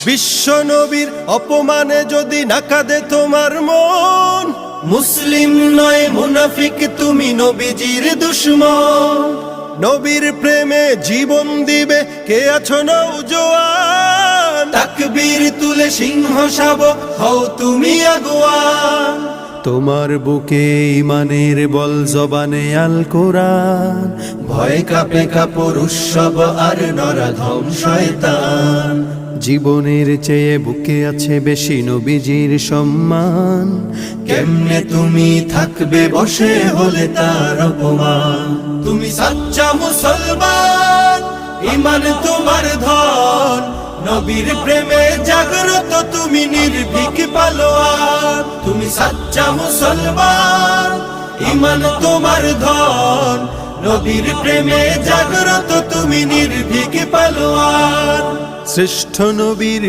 বিশ্ব নবীর অপমানে যদি না কাঁদে তোমার মন, মুসলিম নয় মুনাফিক তুমি, নবীজির দুশমন। নবীর প্রেমে জীবন দিবে কে আছো নওজোয়ান, তাকবীর তুলে সিংহ শাবক হও তুমি আগুয়ান। তোমার বুকে ইমানের বল, জবানে আল কোরআন, ভয় কাঁপে কাপড় উৎসব আর নরাধম শয়তান। জীবনের চেয়ে বুকে আছে বেশি নবীজির সম্মান, কেমনে তুমি থাকবে বসে হলে তার অপমান। তুমি সাচ্চা মুসলমান, ইমান তোমার ধন, নবীর প্রেমে জাগ্রত তুমি নির্ভীক পালোয়ান। তুমি সাচ্চা মুসলমান, ইমান তোমার ধন, নবীর প্রেমে জাগ্রত তুমি নির্ভীক পালোয়ান। শ্রেষ্ঠ নবীর